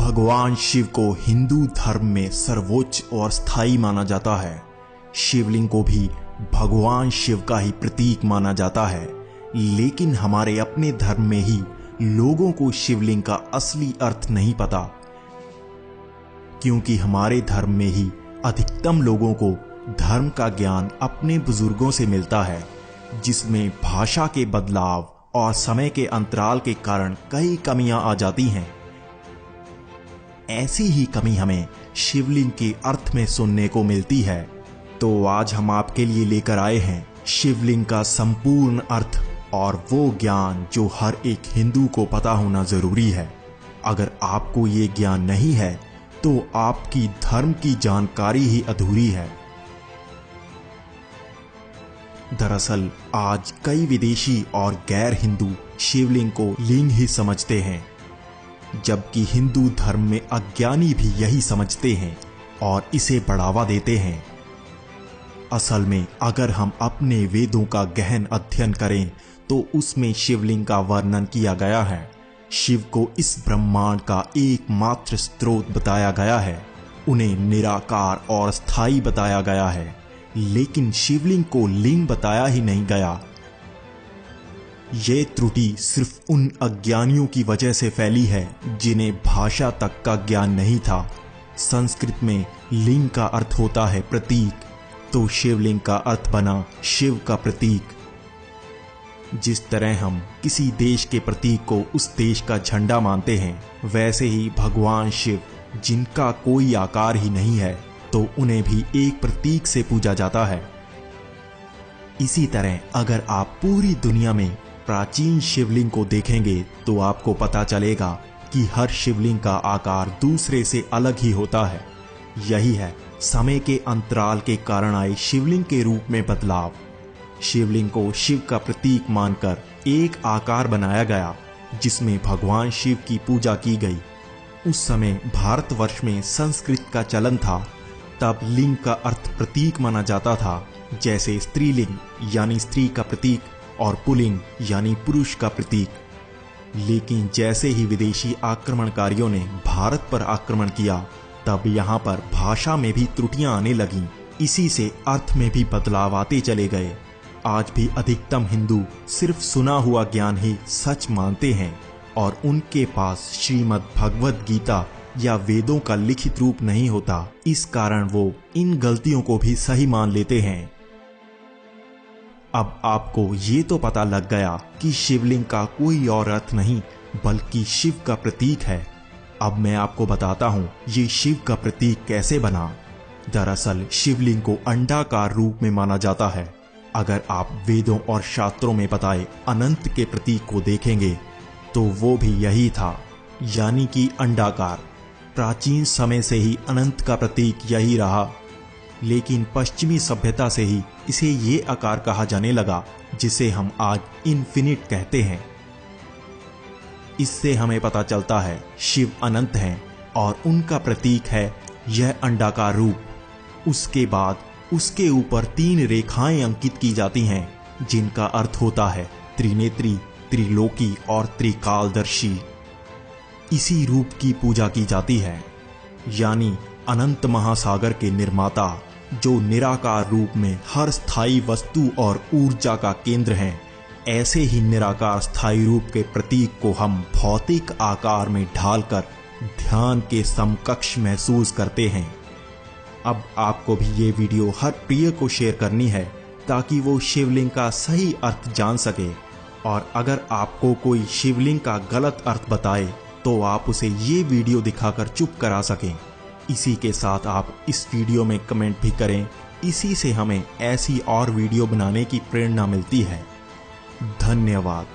भगवान शिव को हिंदू धर्म में सर्वोच्च और स्थायी माना जाता है। शिवलिंग को भी भगवान शिव का ही प्रतीक माना जाता है, लेकिन हमारे अपने धर्म में ही लोगों को शिवलिंग का असली अर्थ नहीं पता, क्योंकि हमारे धर्म में ही अधिकतम लोगों को धर्म का ज्ञान अपने बुजुर्गों से मिलता है, जिसमें भाषा के बदलाव और समय के अंतराल के कारण कई कमियां आ जाती हैं। ऐसी ही कमी हमें शिवलिंग के अर्थ में सुनने को मिलती है। तो आज हम आपके लिए लेकर आए हैं शिवलिंग का संपूर्ण अर्थ और वो ज्ञान जो हर एक हिंदू को पता होना जरूरी है। अगर आपको ये ज्ञान नहीं है तो आपकी धर्म की जानकारी ही अधूरी है। दरअसल आज कई विदेशी और गैर हिंदू शिवलिंग को लिंग ही समझते हैं, जबकि हिंदू धर्म में अज्ञानी भी यही समझते हैं और इसे बढ़ावा देते हैं। असल में अगर हम अपने वेदों का गहन अध्ययन करें तो उसमें शिवलिंग का वर्णन किया गया है। शिव को इस ब्रह्मांड का एकमात्र स्रोत बताया गया है, उन्हें निराकार और स्थायी बताया गया है, लेकिन शिवलिंग को लिंग बताया ही नहीं गया। ये त्रुटि सिर्फ उन अज्ञानियों की वजह से फैली है जिन्हें भाषा तक का ज्ञान नहीं था। संस्कृत में लिंग का अर्थ होता है प्रतीक, तो शिवलिंग का अर्थ बना शिव का प्रतीक। जिस तरह हम किसी देश के प्रतीक को उस देश का झंडा मानते हैं, वैसे ही भगवान शिव, जिनका कोई आकार ही नहीं है, तो उन्हें भी एक प्रतीक से पूजा जाता है। इसी तरह अगर आप पूरी दुनिया में प्राचीन शिवलिंग को देखेंगे तो आपको पता चलेगा कि हर शिवलिंग का आकार दूसरे से अलग ही होता है। यही है समय के अंतराल के कारण आए शिवलिंग के रूप में बदलाव। शिवलिंग को शिव का प्रतीक मानकर एक आकार बनाया गया जिसमें भगवान शिव की पूजा की गई। उस समय भारतवर्ष में संस्कृत का चलन था, तब लिंग का अर्थ प्रतीक माना जाता था, जैसे स्त्रीलिंग यानी स्त्री का प्रतीक और पुल्लिंग यानी पुरुष का प्रतीक। लेकिन जैसे ही विदेशी आक्रमणकारियों ने भारत पर आक्रमण किया, तब यहाँ पर भाषा में भी त्रुटियां आने लगीं। इसी से अर्थ में भी बदलाव आते चले गए। आज भी अधिकतम हिंदू सिर्फ सुना हुआ ज्ञान ही सच मानते हैं और उनके पास श्रीमद् भगवद गीता या वेदों का लिखित रूप नहीं होता। इस कारण वो इन गलतियों को भी सही मान लेते हैं। अब आपको ये तो पता लग गया कि शिवलिंग का कोई और अर्थ नहीं बल्कि शिव का प्रतीक है। अब मैं आपको बताता हूँ ये शिव का प्रतीक कैसे बना। दरअसल शिवलिंग को अंडाकार रूप में माना जाता है। अगर आप वेदों और शास्त्रों में बताए अनंत के प्रतीक को देखेंगे तो वो भी यही था, यानी कि अंडाकार। प्राचीन समय से ही अनंत का प्रतीक यही रहा, लेकिन पश्चिमी सभ्यता से ही इसे ये आकार कहा जाने लगा जिसे हम आज इन्फिनिट कहते हैं। इससे हमें पता चलता है शिव अनंत हैं और उनका प्रतीक है यह अंडाकार रूप। उसके बाद उसके ऊपर 3 रेखाएं अंकित की जाती हैं जिनका अर्थ होता है त्रिनेत्री, त्रिलोकी और त्रिकालदर्शी। इसी रूप की पूजा की जाती है, यानी अनंत महासागर के निर्माता, जो निराकार रूप में हर स्थायी वस्तु और ऊर्जा का केंद्र हैं। ऐसे ही निराकार स्थायी रूप के प्रतीक को हम भौतिक आकार में ढालकर ध्यान के समकक्ष महसूस करते हैं। अब आपको भी ये वीडियो हर प्रिय को शेयर करनी है ताकि वो शिवलिंग का सही अर्थ जान सके, और अगर आपको कोई शिवलिंग का गलत अर्थ बताए तो आप उसे ये वीडियो दिखाकर चुप करा सकें। इसी के साथ आप इस वीडियो में कमेंट भी करें। इसी से हमें ऐसी और वीडियो बनाने की प्रेरणा मिलती है। धन्यवाद।